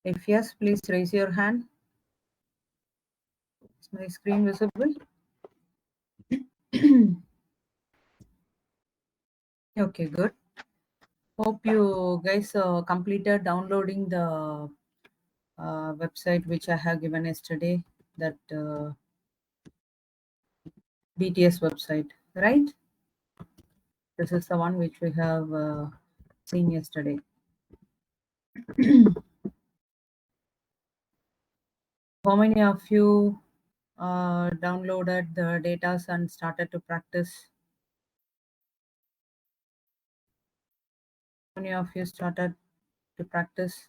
If yes, please raise your hand. Is my screen visible? Okay, good. Hope you guys completed downloading the website which I have given yesterday, that BTS website, right? This is the one which we have seen yesterday. How many of you downloaded the data and started to practice? How many of you started to practice?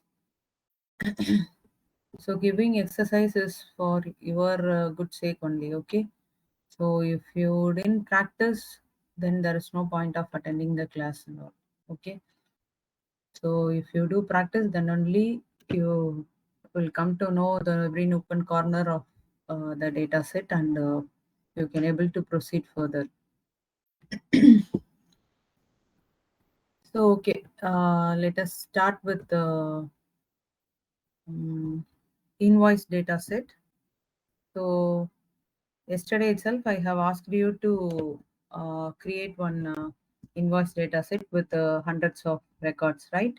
So giving exercise is for your good sake only, okay? So if you didn't practice, then there is no point of attending the class and all, okay? So if you do practice, then only you will come to know the every nook and corner of the data set, and you can able to proceed further. So okay, let us start with the invoice data set. So yesterday itself, I have asked you to create one invoice data set with hundreds of records, right?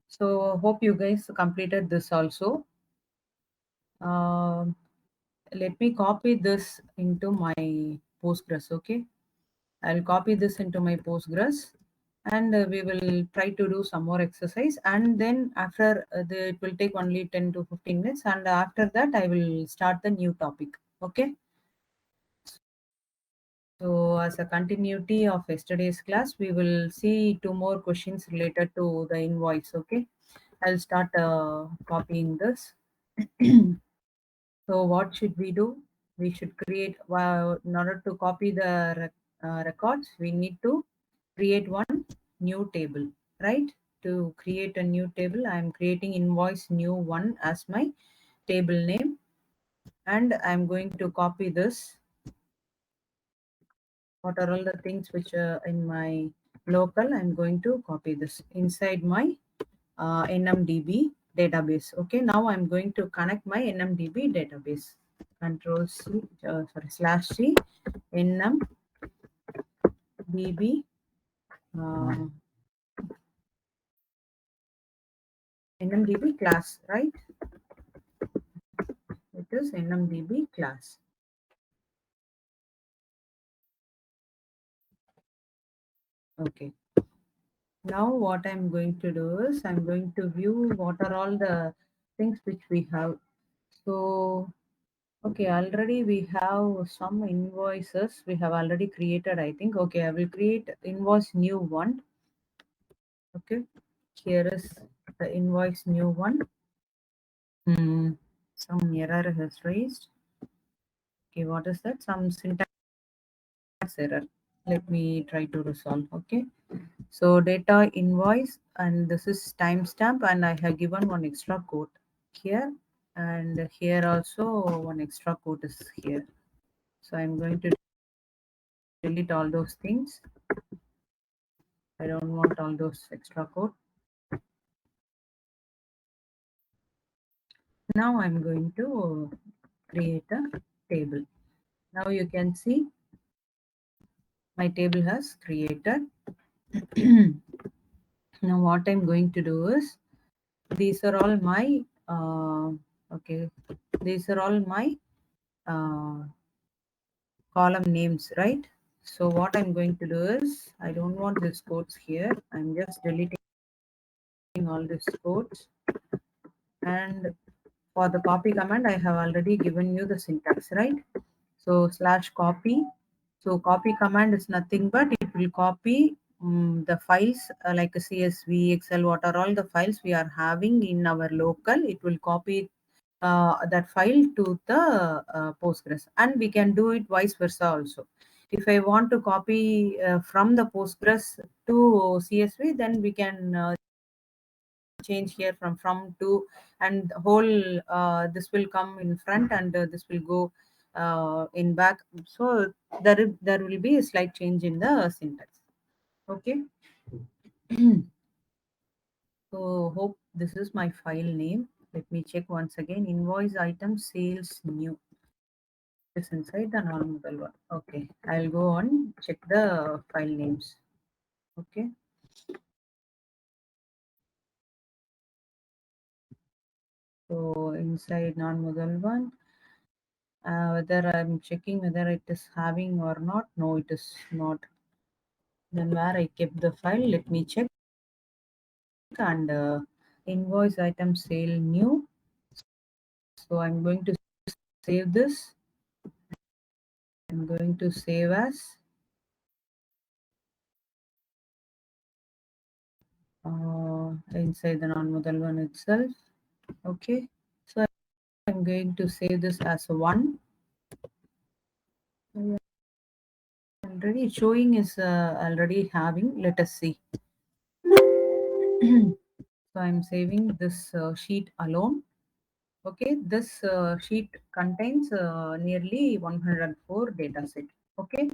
So hope you guys completed this also. Um Let me copy this into my Postgres, okay? I'll copy this into my Postgres, and we will try to do some more exercise, and then after it will take only 10 to 15 minutes, and after that I will start the new topic, okay? So as a continuity of yesterday's class, we will see two more questions related to the invoice, okay? I'll start copying this. So what should we do? We should create, well, in order to copy the records, we need to create one new table, right? To create a new table, I'm creating invoice new one as my table name, and I'm going to copy this. What are all the things which are in my local? I'm going to copy this inside my NMDB database. Okay, now I'm going to connect my NMDB database. Control C, slash C, NMDB, uh, NMDB class, right? It is NMDB class. Okay. Now what I'm going to do is I'm going to view what are all the things which we have. So okay, already we have some invoices we have already created, I think. Okay, I will create invoice new one. Okay, here is the invoice new one. Some error has raised. Okay, what is that? Some syntax error. Let me try to resolve. Okay, so data invoice, and this is timestamp, and I have given one extra code here, and here also one extra code is here. So I'm going to delete all those things. I don't want all those extra code. Now I'm going to create a table. Now you can see my table has created. Now what I'm going to do is, these are all my okay, these are all my uh, column names, right? So what I'm going to do is, I don't want these codes here. I'm just deleting all these codes, and for the copy command, I have already given you the syntax, right? So slash copy. So copy command is nothing but it will copy the files like a CSV, Excel, what are all the files we are having in our local. It will copy that file to the Postgres, and we can do it vice versa also. If I want to copy from the Postgres to CSV, then we can change here from to, and whole this will come in front, and this will go in back. So there will be a slight change in the syntax. Okay. So hope This is my file name. Let me check once again. Invoice item sales new is inside the normal one. Okay, I'll go on check the file names. Okay, so inside non-model one, whether I'm checking whether it is having or not. No, it is not. Then where I kept the file, let me check. And invoice item sale new. So I'm going to save this. I'm going to save as inside the non-model one itself. Okay, so I'm going to save this as one. Already showing is already having. Let us see. So I'm saving this sheet alone. Okay, this sheet contains nearly 104 data set. Okay,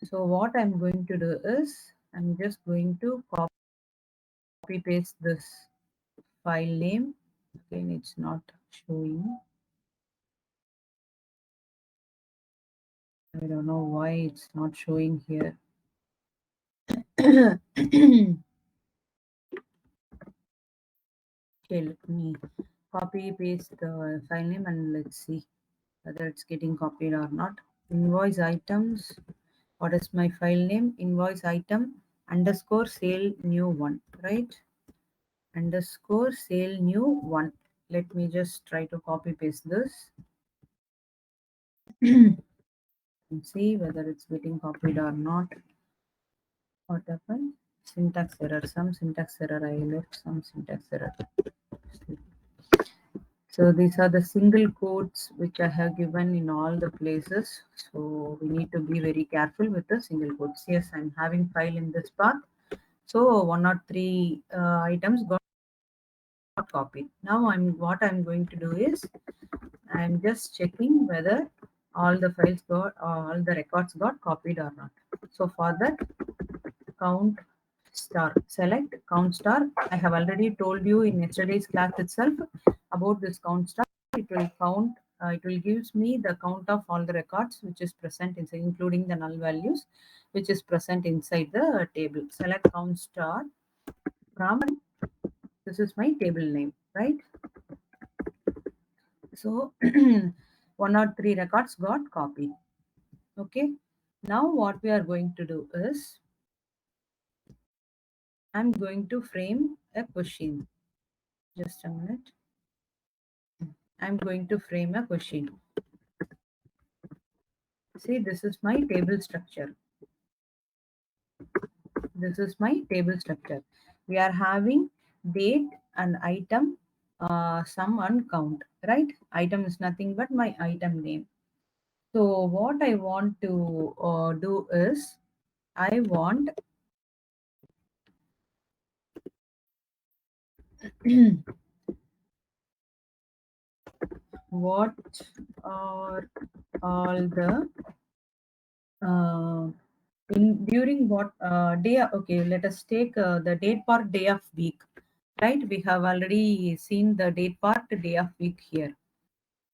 so what I'm going to do is I'm just going to copy paste this file name. Again, it's not showing. I don't know why it's not showing here. Okay, let me copy paste the file name and let's see whether it's getting copied or not. Invoice items. What is my file name? Invoice item underscore sale new one, right? Underscore sale new one. Let me just try to copy paste this and see whether it's getting copied or not. What happened? Syntax error. Some syntax error. I left some syntax error. So these are the single quotes which I have given in all the places. So we need to be very careful with the single quotes. Yes, I'm having file in this path. So one or three items got copied. Now I'm going to do is I'm just checking whether all the files got all the records got copied or not. So for that, count star, select count star. I have already told you in yesterday's class itself about this count star. It will count. It will gives me the count of all the records which is present inside, including the null values, which is present inside the table. Select count star from. This is my table name, right? So one or three records got copied. Okay. Now what we are going to do is I'm going to frame a question. Just a minute. I'm going to frame a question. See, this is my table structure. This is my table structure. We are having date and item, sum and count, right? Item is nothing but my item name. So what I want to do is I want what are all the uh, in during what day. Okay, let us take the date part day of week, right? We have already seen the date part day of week here,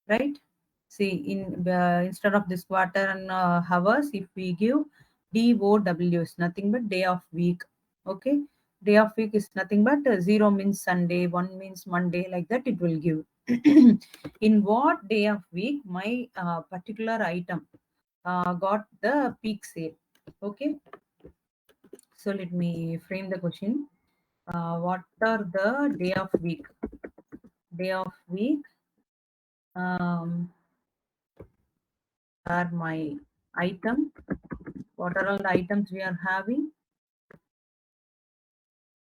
right? See, in instead of this quarter and hours, if we give DOW is nothing but day of week. Okay, day of week is nothing but 0 means Sunday, 1 means Monday, like that it will give. In what day of week my particular item got the peak sale. Okay, so let me frame the question. What are the day of week? Day of week are my item. What are all the items we are having?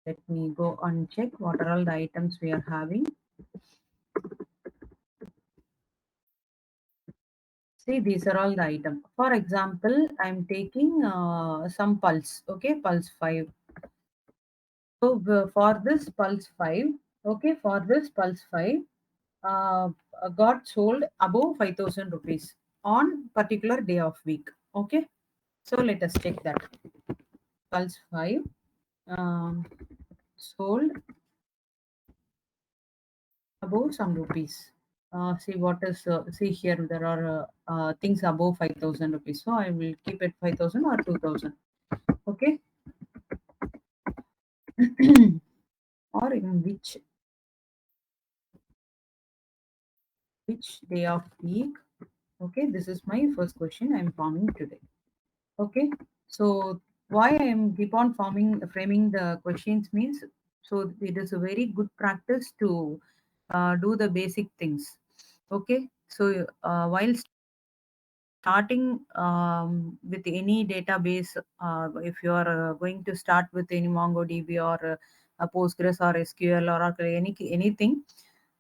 Let me go and check what are all the items we are having. See, these are all the items. For example, I'm taking some pulse. Okay, pulse 5. So for this pulse 5, okay, for this pulse 5, uh, got sold above 5,000 rupees on particular day of week. Okay, so let us check that. Pulse 5 um, sold above some rupees. See what is, see here, there are things above 5,000 rupees. So I will keep it 5,000 or 2,000. Okay. Or in which day of week? Okay, this is my first question I'm forming today. Okay, so why I am keep on framing the questions means, so it is a very good practice to do the basic things. Okay, so while starting with any database, if you are going to start with any MongoDB or Postgres or SQL or Oracle, anything,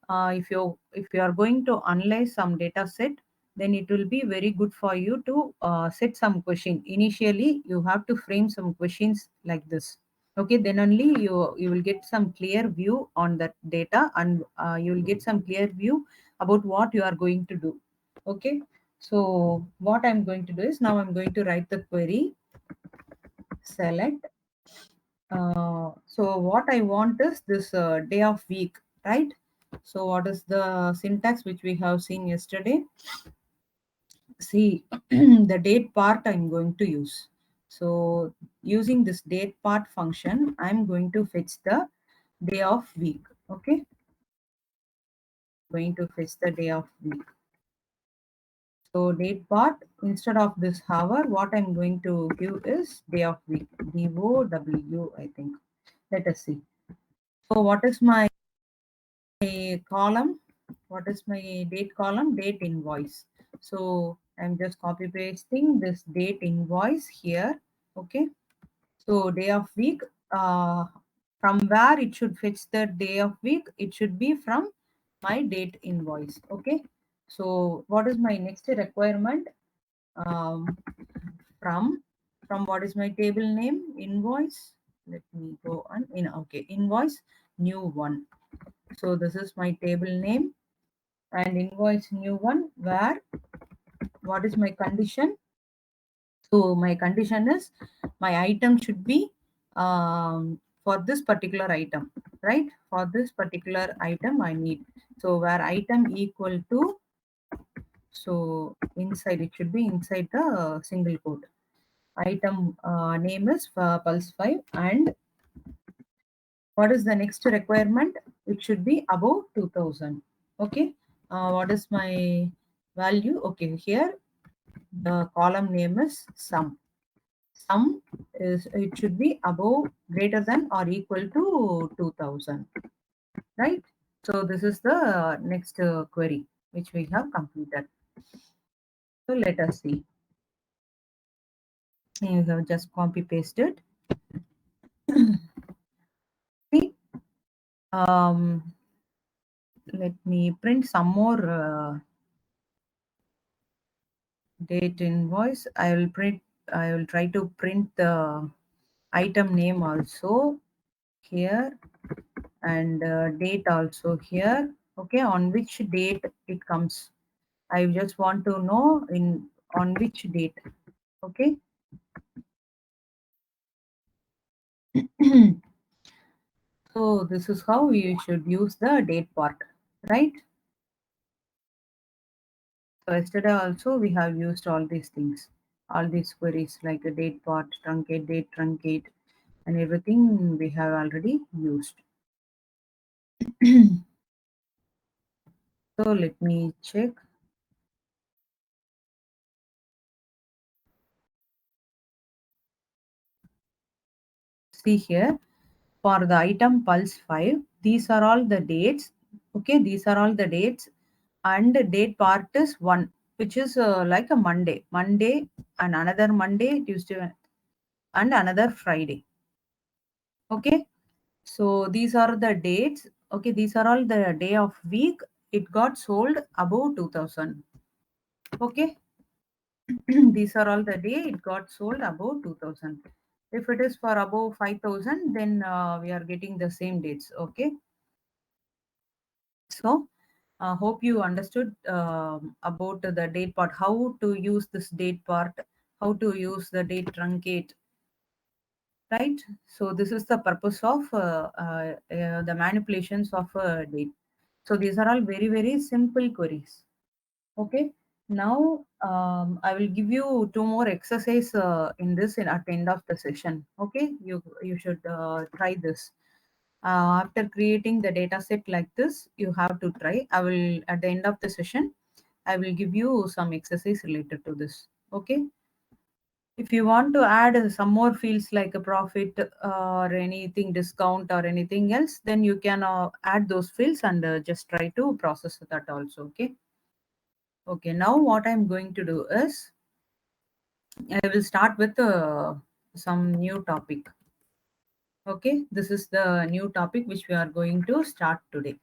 if you are going to analyze some data set, then it will be very good for you to set some question. Initially you have to frame some questions like this. Okay, then only you will get some clear view on that data, and you will get some clear view about what you are going to do. Okay, so what I'm going to do is, now I'm going to write the query, select. So what I want is this day of week, right? So what is the syntax which we have seen yesterday? See, the date part I'm going to use. So using this date part function, I'm going to fetch the day of week. Okay, going to fetch the day of week. So date part, instead of this hour, what I'm going to give is day of week. DOW, I think. Let us see. So what is my column? What is my date column? Date invoice. So I'm just copy pasting this date invoice here. Okay. So day of week, from where it should fetch the day of week, it should be from my date invoice. Okay. So what is my next requirement? Um, from what is my table name? Invoice. Let me go on in. Okay, invoice new one. So this is my table name, and invoice new one, where what is my condition? So my condition is, my item should be for this particular item, right? For this particular item I need. So where item equal to, so inside, it should be inside the single quote. Item name is Pulse 5, and what is the next requirement? It should be above 2000. Okay. What is my value? Okay, here the column name is sum. Sum is, it should be above, greater than or equal to 2000, right? So this is the next query which we have completed. So let us see. You have just copy pasted. See, let me print some more date invoice. I will try to print the item name also here, and date also here. Okay, on which date it comes. I just want to know on which date. Okay. So this is how you should use the date part, right? So yesterday also we have used all these things, all these queries like a date part, truncate, date truncate, and everything we have already used. So let me check. See here, for the item pulse 5, these are all the dates. Okay, these are all the dates, and the date part is 1, which is like a Monday, and another Monday, Tuesday, and another Friday. Okay, so these are the dates. Okay, these are all the day of week. It got sold above 2000. Okay, these are all the day it got sold above 2000. If it is for above 5000, then we are getting the same dates. Okay, so hope you understood about the date part, how to use this date part, how to use the date truncate, right? So this is the purpose of the manipulations of a date. So these are all very, very simple queries. Okay. Now I will give you two more exercise in this at the end of the session. Okay, you should try this. After creating the data set like this, you have to try. I will at the end of the session, I will give you some exercise related to this. Okay. If you want to add some more fields like a profit or anything discount or anything else, then you can add those fields and just try to process that also. Okay. Okay. Now what I'm going to do is I will start with some new topic. Okay. This is the new topic which we are going to start today.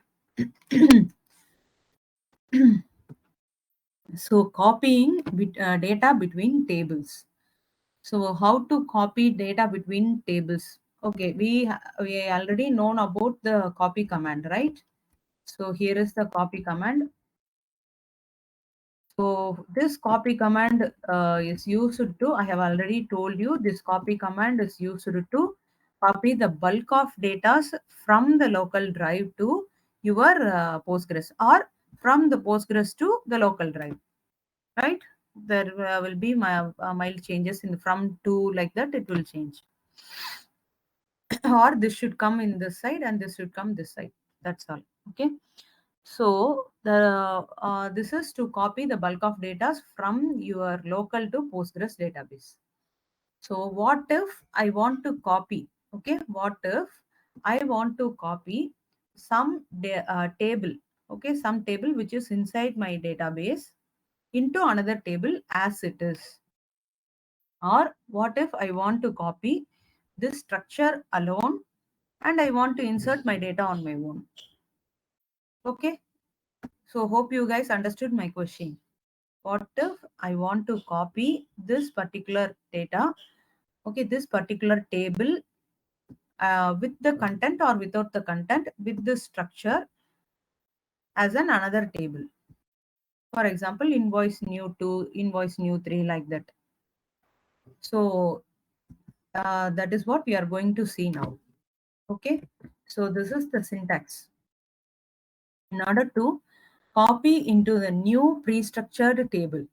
So copying data between tables. So how to copy data between tables? Okay, we already known about the copy command, right? So here is the copy command. So this copy command is used to, I have already told you, this copy command is used to copy the bulk of data from the local drive to your Postgres, or from the Postgres to the local drive, right? There will be mild changes in the from to, like that it will change. Or this should come in this side and this should come this side. That's all. Okay. So this is to copy the bulk of data from your local to Postgres database. So what if I want to copy? Okay. What if I want to copy some table? Okay. Some table which is inside my database into another table as it is. Or what if I want to copy this structure alone and I want to insert my data on my own? Okay. So hope you guys understood my question. What if I want to copy this particular data? Okay, this particular table with the content or without the content with the structure as an another table. For example, invoice new 2, invoice new 3, like that. So that is what we are going to see now. Okay, so this is the syntax. In order to copy into the new pre-structured table,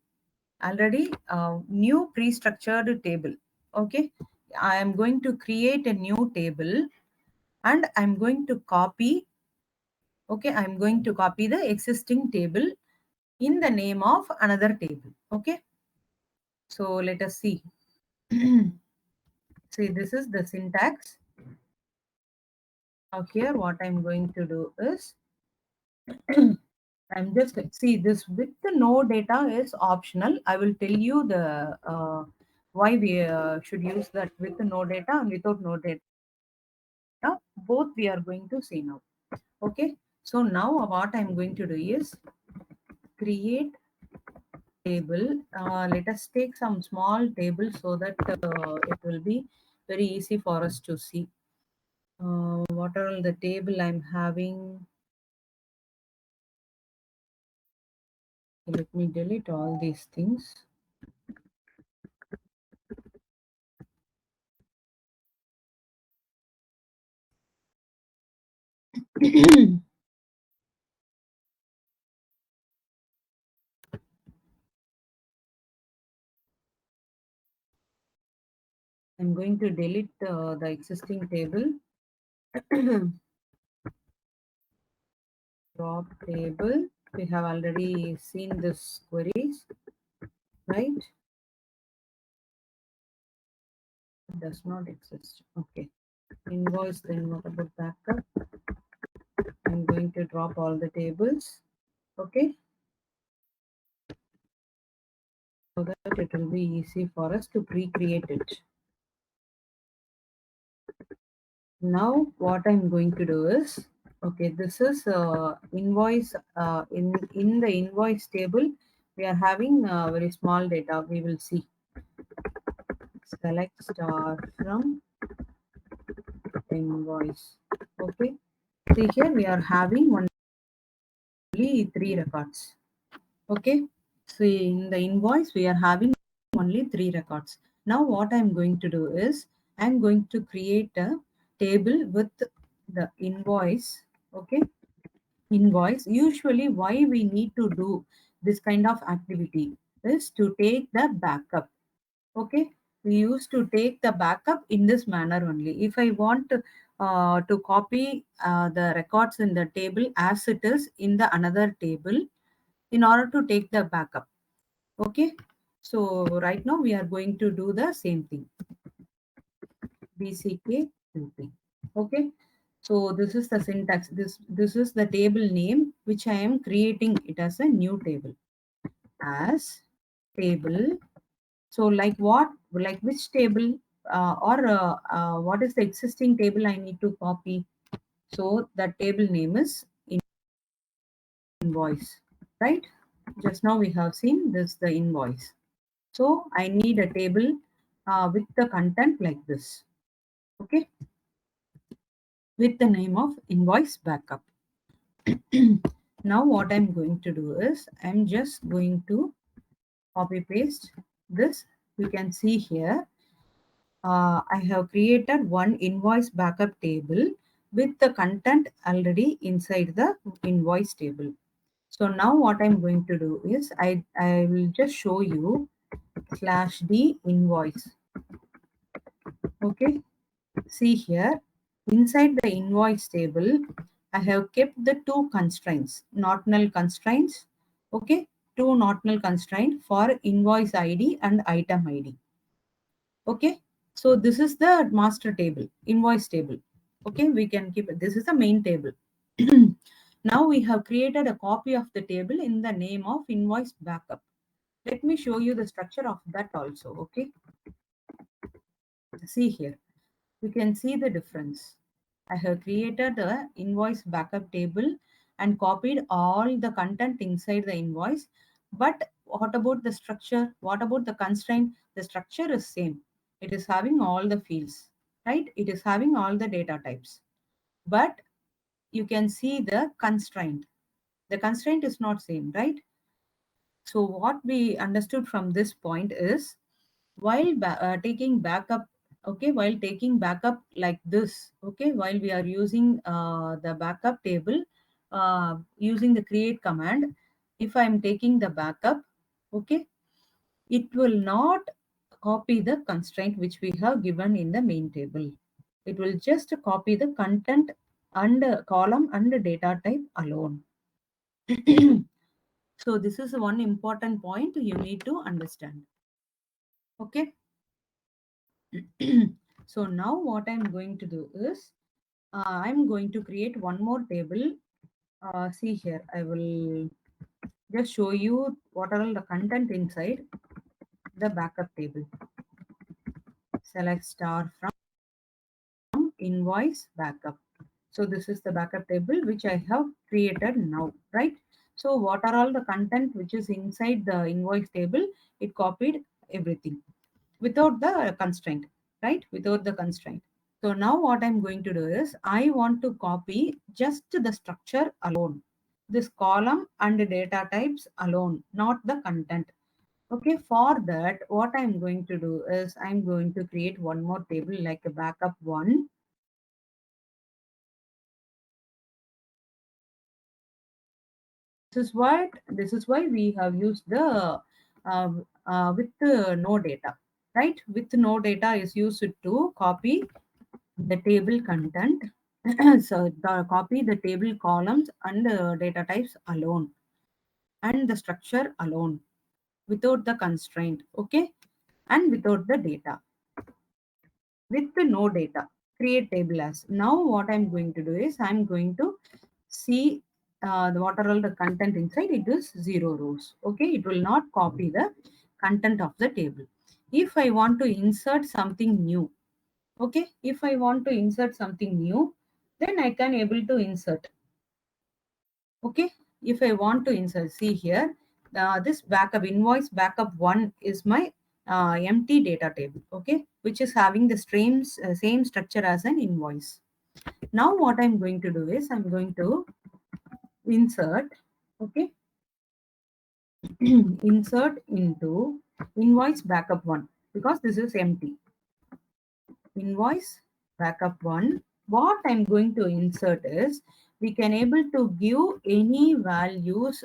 already new pre-structured table. Okay, I am going to create a new table and I'm going to copy. Okay, I'm going to copy the existing table in the name of another table. Okay, so let us see. See, this is the syntax. Now here what I'm going to do is I'm just see this with the no data is optional. I will tell you the why we should use that with no data and without no data. Both we are going to see now. Okay. So now what I'm going to do is create table. Let us take some small table so that it will be very easy for us to see. What are all the table I'm having? Let me delete all these things. I'm going to delete the existing table. Drop table. We have already seen this queries, right? It does not exist. Okay. Invoice, then what about backup? I'm going to drop all the tables. Okay. So that it will be easy for us to pre-create it. Now what I'm going to do is, okay, this is invoice. In the invoice table, we are having very small data. We will see. Select star from invoice. Okay. See here we are having only 3 records. Okay. See in the invoice we are having only 3 records. Now what I'm going to do is I'm going to create a table with the invoice. Okay. invoice, usually why we need to do this kind of activity is to take the backup. Okay, we used to take the backup in this manner only. If I want to copy the records in the table as it is in the another table in order to take the backup. Okay, so right now we are going to do the same thing, bck 2p. Okay, so this is the syntax. This is the table name which I am creating it as a new table, as table. So like what, like which table or what is the existing table I need to copy? So the table name is invoice, right? Just now we have seen this, the invoice. So I need a table with the content like this, okay, with the name of invoice backup. Now what I'm going to do is I'm just going to copy paste this. You can see here I have created one invoice backup table with the content already inside the invoice table. So now what I'm going to do is I will just show you /d invoice. Okay, see here inside the invoice table, I have kept the two constraints, not null constraints. Okay, two not null constraint for invoice ID and item ID. Okay, so this is the master table, invoice table. Okay, we can keep it. This is the main table. Now we have created a copy of the table in the name of invoice backup. Let me show you the structure of that also. Okay, see here. You can see the difference. I have created the invoice backup table and copied all the content inside the invoice. But what about the structure? What about the constraint? The structure is same. It is having all the fields, right? It is having all the data types. But you can see the constraint. The constraint is not same, right? So what we understood from this point is while taking backup, okay, while taking backup like this, okay, while we are using the backup table using the create command, if I'm taking the backup, okay, it will not copy the constraint which we have given in the main table. It will just copy the content and column and data type alone. So this is one important point you need to understand. Okay. So now what I'm going to do is I'm going to create one more table. See here, I will just show you what are all the content inside the backup table. Select star from invoice backup. So this is the backup table which I have created now, right? So what are all the content which is inside the invoice table? It copied everything without the constraint, right? Without the constraint. So now what I'm going to do is I want to copy just the structure alone, this column and data types alone, not the content. Okay, for that, what I'm going to do is I'm going to create one more table like a backup one. This is why we have used the with the no data, right? With no data is used to copy the table content. So copy the table columns and data types alone and the structure alone without the constraint, okay, and without the data. With the no data, create table as. Now what I'm going to do is I'm going to see what are all the content inside. It is 0 rows. Okay, it will not copy the content of the table. If I want to insert something new, okay, if I want to insert something new, then I can able to insert. Okay, if I want to insert, see here, this backup invoice backup one is my empty data table, okay, which is having the same structure as an invoice. Now what I'm going to do is I'm going to insert, okay, insert into invoice backup one because this is empty. Invoice backup one, what I'm going to insert is, we can able to give any values,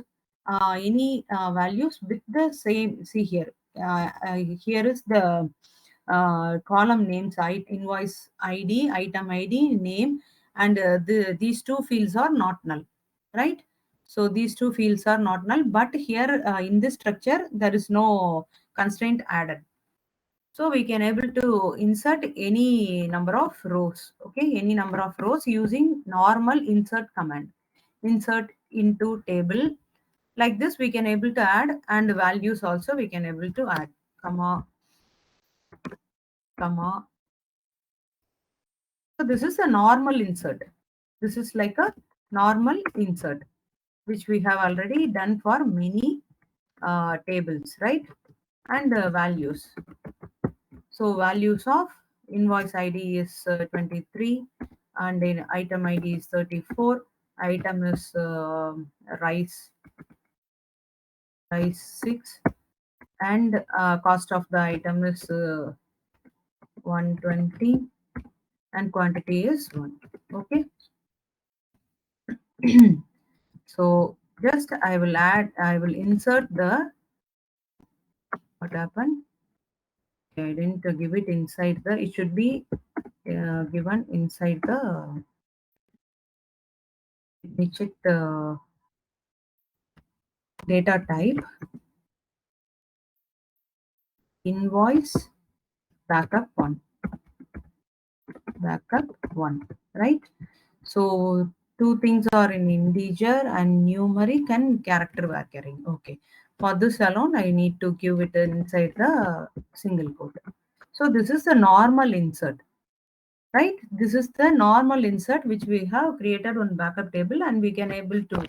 values with the same. See here, here is the column names, invoice ID, item ID, name, and these two fields are not null, right? So these two fields are not null, but here in this structure there is no constraint added. So we can able to insert any number of rows, okay, any number of rows using normal insert command. Insert into table. Like this we can able to add, and values also we can able to add, comma, comma. So this is a normal insert. This is like a normal insert, which we have already done for many tables, right? And values. So values of invoice ID is 23, and in item ID is 34. Item is rice 6, and cost of the item is 120, and quantity is 1. Okay. So just I will insert the, what happened? I didn't give it inside the, it should be given inside the, let me check the data type, invoice backup 1, backup 1, right? So two things are in integer and numeric and character varying. Okay. For this alone, I need to give it inside the single quote. So this is the normal insert, right? This is the normal insert which we have created on backup table, and we can able to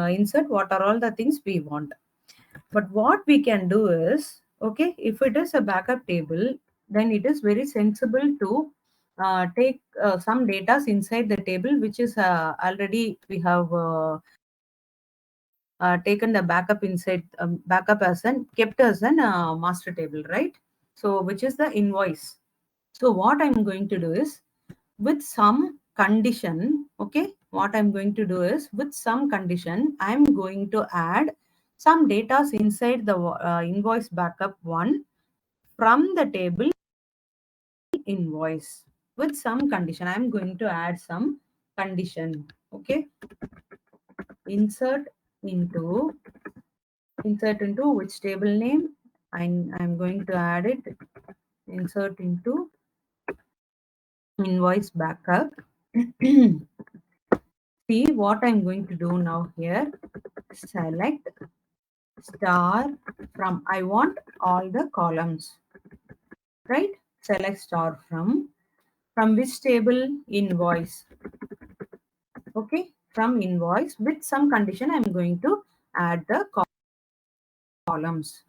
insert what are all the things we want. But what we can do is, okay, if it is a backup table, then it is very sensible to take some data inside the table, which is already we have taken the backup inside, backup as an kept as an master table, right? So which is the invoice. So what I'm going to do is, with some condition, okay, what I'm going to do is, with some condition, I'm going to add some data inside the invoice backup 1 from the table invoice. With some condition, I'm going to add some condition, okay. insert into insert into which table name, I'm going to add it, insert into invoice backup. See what I'm going to do now here. Select star from, I want all the columns, right? Select star from which table? Invoice. Okay, from invoice, with some condition I'm going to add the columns,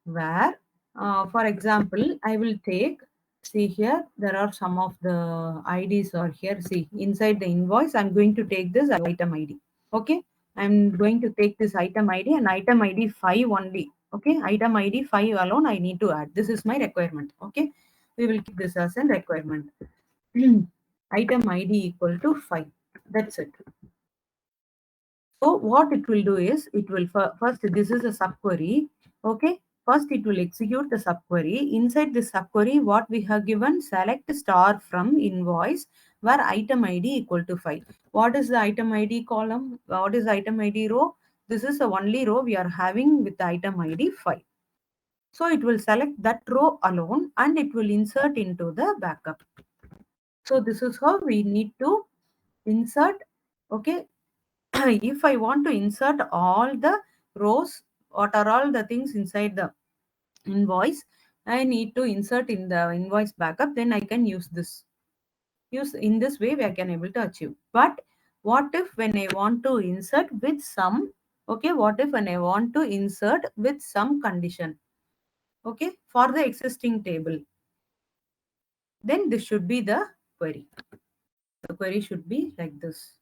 where for example I will take, see here there are some of the IDs are here. See inside the invoice I'm going to take this item ID. Okay, I'm going to take this item ID and item ID 5 only. Okay, item ID 5 alone I need to add. This is my requirement. Okay, we will keep this as a requirement. Item ID equal to 5. That's it. So what it will do is, it will first, this is a subquery. Okay, first it will execute the subquery. Inside the subquery, what we have given, select star from invoice where item ID equal to 5. What is the item ID column? What is item ID row? This is the only row we are having with the item ID 5. So it will select that row alone and it will insert into the backup. So this is how we need to insert. Okay, if I want to insert all the rows, what are all the things inside the invoice, I need to insert in the invoice backup, then I can use this. Use in this way, I can able to achieve. But what if when I want to insert with some, okay, what if when I want to insert with some condition, okay, for the existing table, then this should be the query. The query should be like this.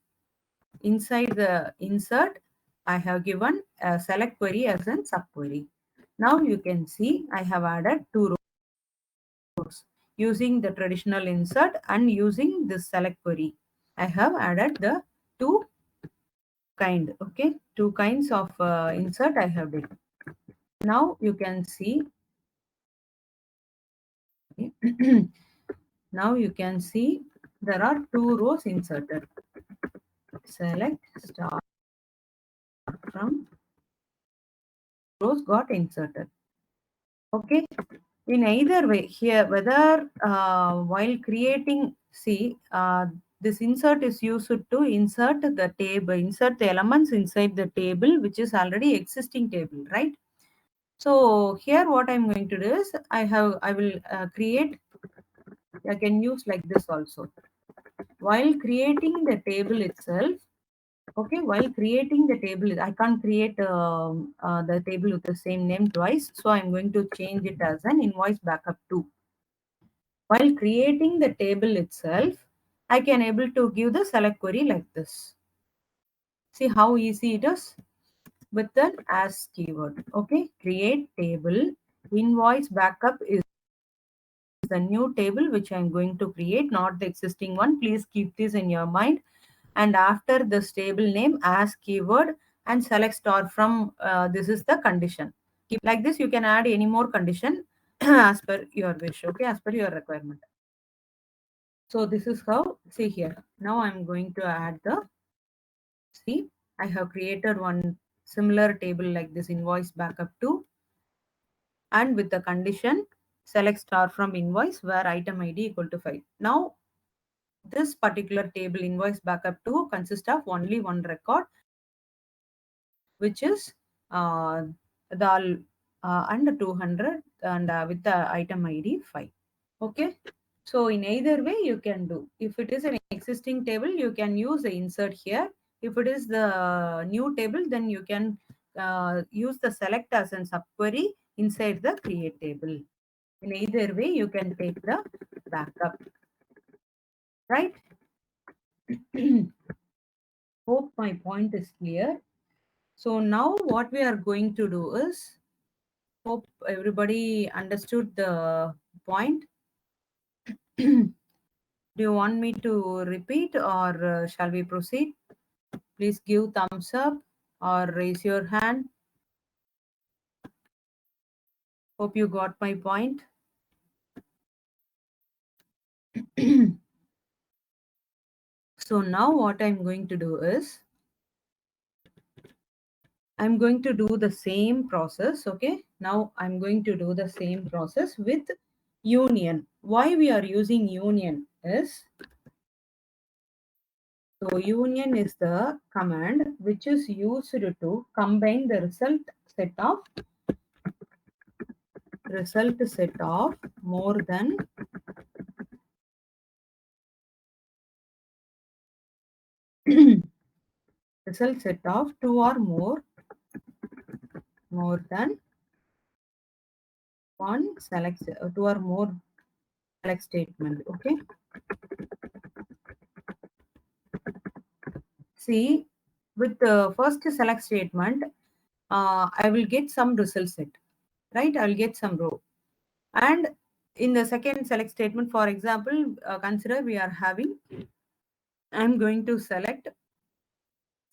Inside the insert, I have given a select query as a subquery. Now you can see I have added 2 rows. using the traditional insert and using this select query. I have added the two okay, two kinds of insert I have did. Now you can see, now you can see there are two rows inserted. Select start from rows got inserted. Okay. In either way, here whether while creating, see, this insert is used to insert the table, insert the elements inside the table which is already existing table, right? So here what I'm going to do is I will create, I can use like this also. While creating the table itself, okay, while creating the table, I can't create the table with the same name twice. So I'm going to change it as an invoice backup 2. While creating the table itself, I can able to give the select query like this. See how easy it is with the as keyword. Okay, create table, invoice backup is the new table which I'm going to create, not the existing one. Please keep this in your mind. And after this table name as keyword and select star from this is the condition. Keep like this, you can add any more condition as per your wish, okay, as per your requirement. So this is how, see here. Now I'm going to add the, see, I have created one similar table like this invoice backup 2 and with the condition select star from invoice where item ID equal to 5. Now this particular table invoice backup 2 consists of only one record which is the and 200 and with the item ID 5. Okay. So in either way you can do. If it is an existing table, you can use the insert here. If it is the new table, then you can use the select as a subquery inside the create table. In either way, you can take the backup. Right? Hope my point is clear. So now what we are going to do is, hope everybody understood the point. Do you want me to repeat or shall we proceed? Please give thumbs up or raise your hand. Hope you got my point. So now what I'm going to do is, I'm going to do the same process. Okay. Now I'm going to do the same process with union. Why we are using union is, so union is the command which is used to combine the result set of more than result set of two or more than one select two or more select statement. Okay. See, with the first select statement, I will get some result set, right? I will get some row. And in the second select statement, for example, consider we are having, I'm going to select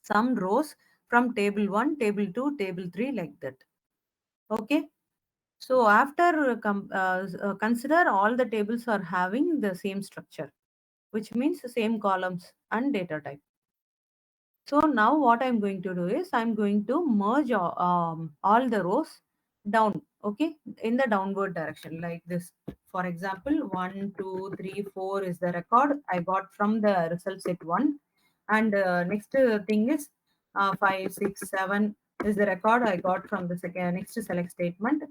some rows from table 1, table 2, table 3 like that. Okay. So after consider all the tables are having the same structure, which means the same columns and data type. So now what I'm going to do is I'm going to merge all the rows down, okay, in the downward direction like this. For example, 1, 2, 3, 4 is the record I got from the result set 1. And next thing is 5, 6, 7 is the record I got from the second next select statement.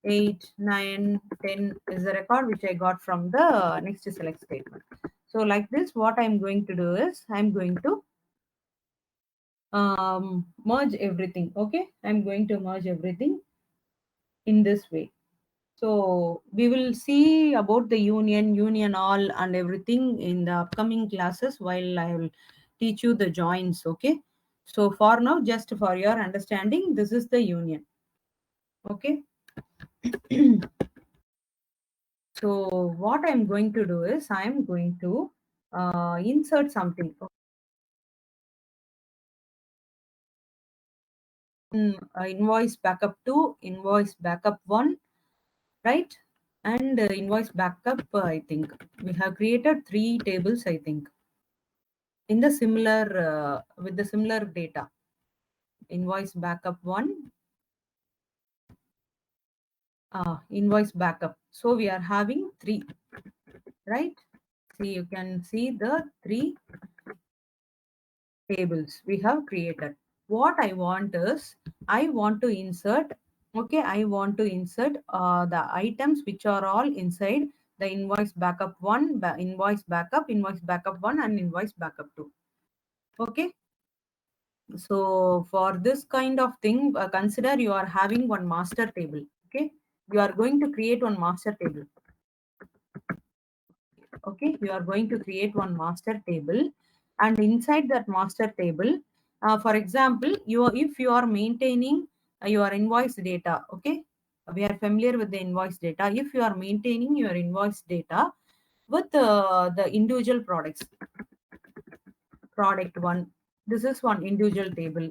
8, 9, 10 is the record which I got from the next select statement. So like this, what I'm going to do is I'm going to merge everything. Okay, I'm going to merge everything in this way. So we will see about the union all and everything in the upcoming classes while I will teach you the joins. Okay, so for now, just for your understanding, this is the union. Okay. So what I'm going to do is I'm going to insert something. Invoice backup 2, invoice backup 1, right? And invoice backup, I think we have created 3 tables, I think, in the similar with the similar data. Invoice backup 1, invoice backup. So we are having 3, right? See, you can see the 3 tables we have created. What I want is, I want to insert, okay, I want to insert the items which are all inside the invoice backup 1, invoice backup 1, and invoice backup 2. Okay. So for this kind of thing, consider you are having one master table. Okay. You are going to create one master table. Okay, you are going to create one master table, and inside that master table, for example, if you are maintaining your invoice data, okay, we are familiar with the invoice data. If you are maintaining your invoice data with the individual products, product 1, this is one individual table.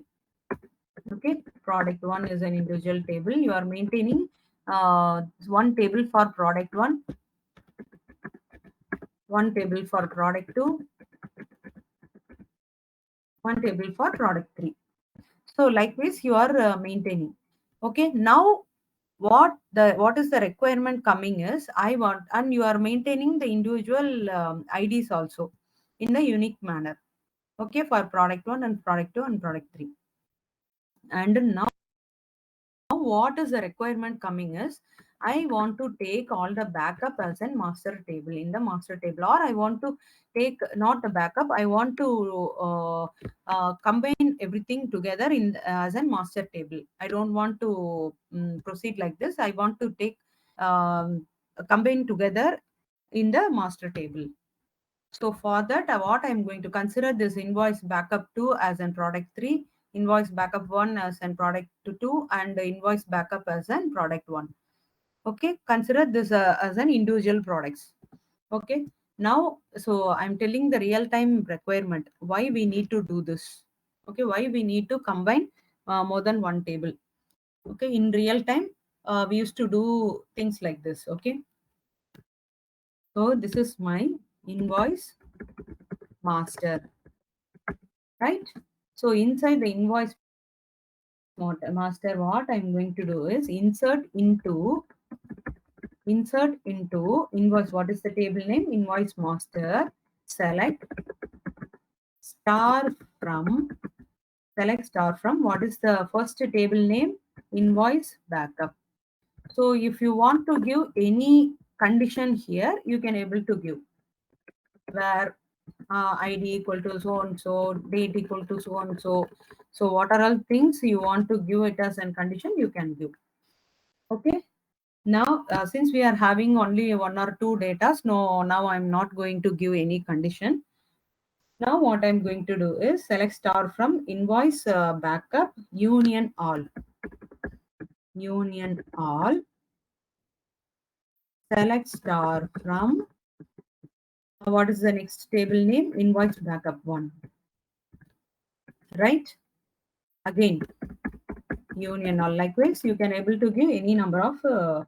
Okay, product 1 is an individual table. You are maintaining one table for product 1, one table for product 2, one table for product 3. So likewise you are maintaining. Okay, now what is the requirement coming is, I want, and you are maintaining the individual IDs also in a unique manner. Okay, for product 1 and product 2 and product 3. And now what is the requirement coming is, I want to take all the backup as a master table in the master table, or I want to take not the backup, I want to combine everything together in as a master table. I don't want to proceed like this. I want to take combine together in the master table. So for that, what I'm going to consider this invoice backup 2 as in product 3, invoice backup 1 as in product 2, and the invoice backup as in product 1. Okay, consider this as an individual products. Okay, now, so I'm telling the real time requirement, why we need to do this. Okay, why we need to combine more than one table. Okay, in real time, we used to do things like this. Okay, so this is my invoice master, right? So inside the invoice master, what I'm going to do is insert into invoice. What is the table name? Invoice master. Select star from, select star from, what is the first table name? Invoice backup. So if you want to give any condition here, you can able to give, where ID equal to so and so, date equal to so and so. So what are all things you want to give it as a condition, you can give. Okay. Now, since we are having only 1 or 2 data, no, now I'm not going to give any condition. Now what I'm going to do is select star from invoice backup union all. Union all. Select star from, what is the next table name? Invoice backup 1. Right? Again, union all. Likewise, you can able to give any number of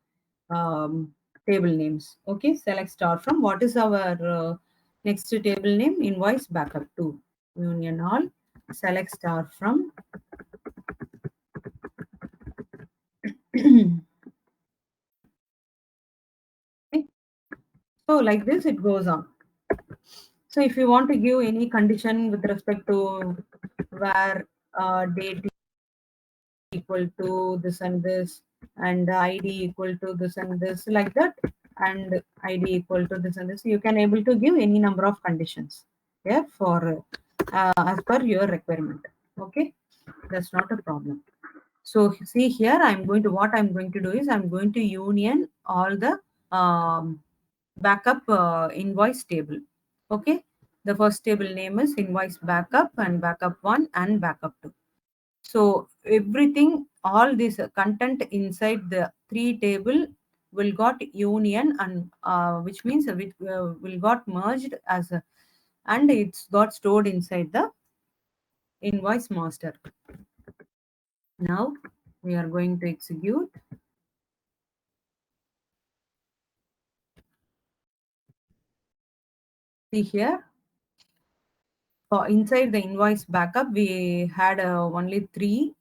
table names. Okay, select star from, what is our next table name? Invoice backup 2. Union all. Select star from okay. So like this it goes on. So if you want to give any condition with respect to where date equal to this and this, and ID equal to this and this, like that, and ID equal to this and this, you can able to give any number of conditions there for as per your requirement. Okay, that's not a problem. So see here, what I'm going to do is I'm going to union all the backup invoice table. Okay, the first table name is invoice backup, and backup 1 and backup 2. So everything, all this content inside the 3 table will got union, and which means it will got merged as a, and it's got stored inside the invoice master. Now we are going to execute. See here, for inside the invoice backup, we had only 3,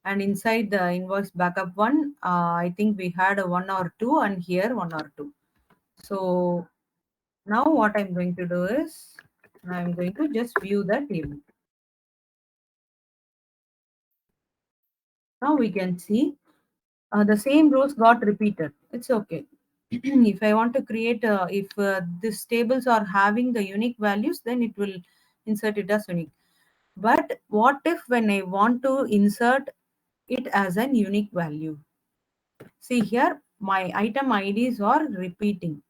and inside the invoice backup one, I think we had a 1 or 2, and here 1 or 2. So now what I'm going to do is I'm going to just view the table. Now we can see the same rows got repeated. It's okay. If I want to create, if these tables are having the unique values, then it will insert it as unique. But what if when I want to insert it as an unique value? See here, my item IDs are repeating.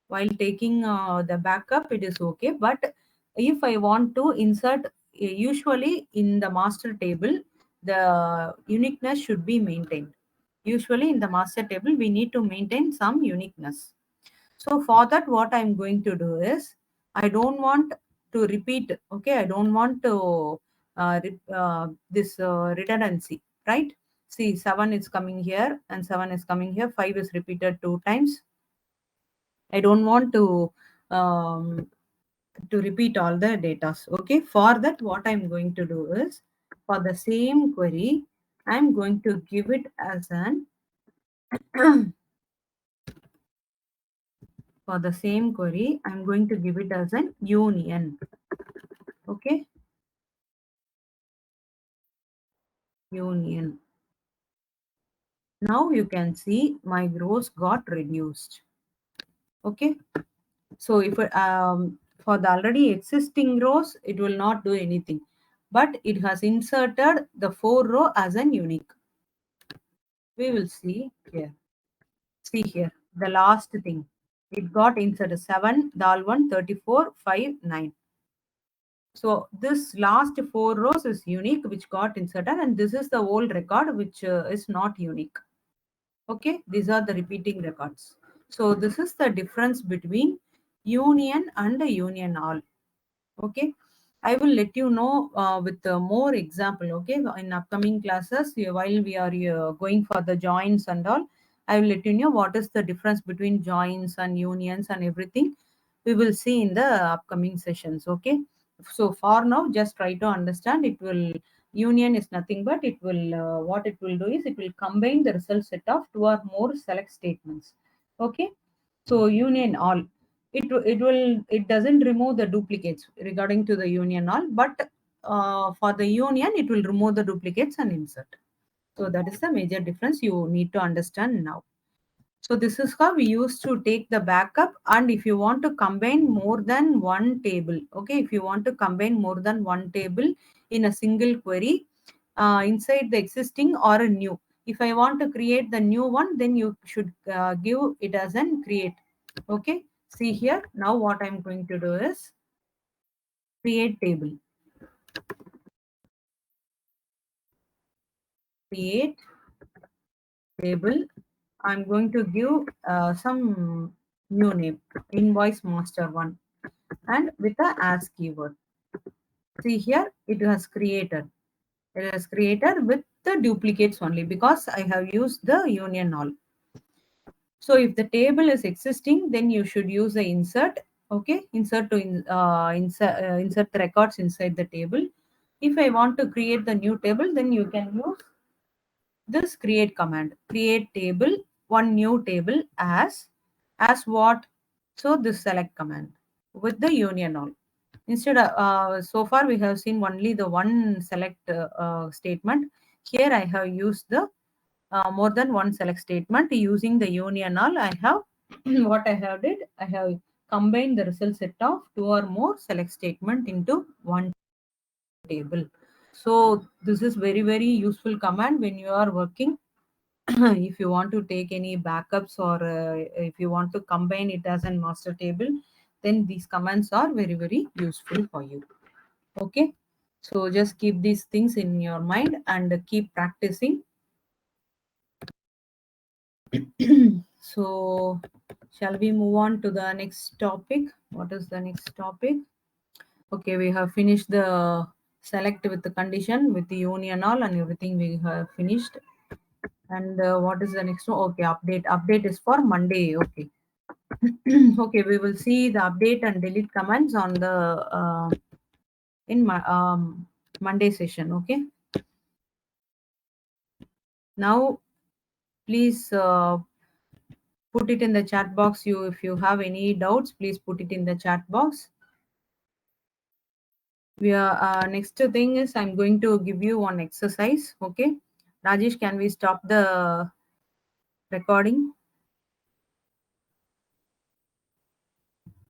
While taking the backup, it is okay. But if I want to insert, usually in the master table, the uniqueness should be maintained. Usually in the master table, we need to maintain some uniqueness. So for that, what I'm going to do is, I don't want to repeat. Okay, I don't want to this redundancy, right? See, 7 is coming here and 7 is coming here. 5 is repeated 2 times. I don't want to repeat all the data. Okay, for that, what I'm going to do is, for the same query, I'm going to give it as an for the same query, I'm going to give it as an union. Okay, union. Now you can see my rows got reduced. Okay, so if for the already existing rows, it will not do anything, but it has inserted the 4 row as an unique. We will see here. See here, the last thing. It got inserted 7, dal 1, 34, 5, 9. So this last 4 rows is unique, which got inserted, and this is the old record, which is not unique. Okay, these are the repeating records. So this is the difference between union and the union all. Okay, I will let you know with more example. Okay, in upcoming classes, while we are going for the joins and all, I will let you know what is the difference between joins and unions and everything. We will see in the upcoming sessions. Okay, so for now, just try to understand. It will, union is nothing but it will what it will do is, it will combine the result set of 2 or more select statements. Okay, so union all, it doesn't remove the duplicates regarding to the union all, but for the union it will remove the duplicates and insert. So that is the major difference you need to understand now. So this is how we used to take the backup. And if you want to combine more than one table, okay, if you want to combine more than one table in a single query inside the existing or a new, if I want to create the new one, then you should give it as an create. Okay, see here, now what I'm going to do is create table. Create table. I'm going to give some new name, invoice master 1, and with the as keyword. See here, it has created. It has created with the duplicates only, because I have used the union all. So if the table is existing, then you should use the insert. Okay, insert to insert the records inside the table. If I want to create the new table, then you can use this create command. Create table, one new table as what? So this select command with the union all. Instead of so far we have seen only the one select statement. Here I have used the more than one select statement using the union all. I have what I have did, I have combined the result set of 2 or more select statement into one table. So this is very, very useful command when you are working. If you want to take any backups, or if you want to combine it as a master table, then these commands are very, very useful for you. Okay, so just keep these things in your mind and keep practicing. So shall we move on to the next topic? What is the next topic? Okay, we have finished the select with the condition with the union all and everything we have finished. And what is the next one? Okay, update. Update is for Monday. Okay. Okay, we will see the update and delete commands on the in my Monday session. Okay. Now, please put it in the chat box. You, if you have any doubts, please put it in the chat box. We are next thing is I'm going to give you one exercise. Okay, Rajesh, can we stop the recording?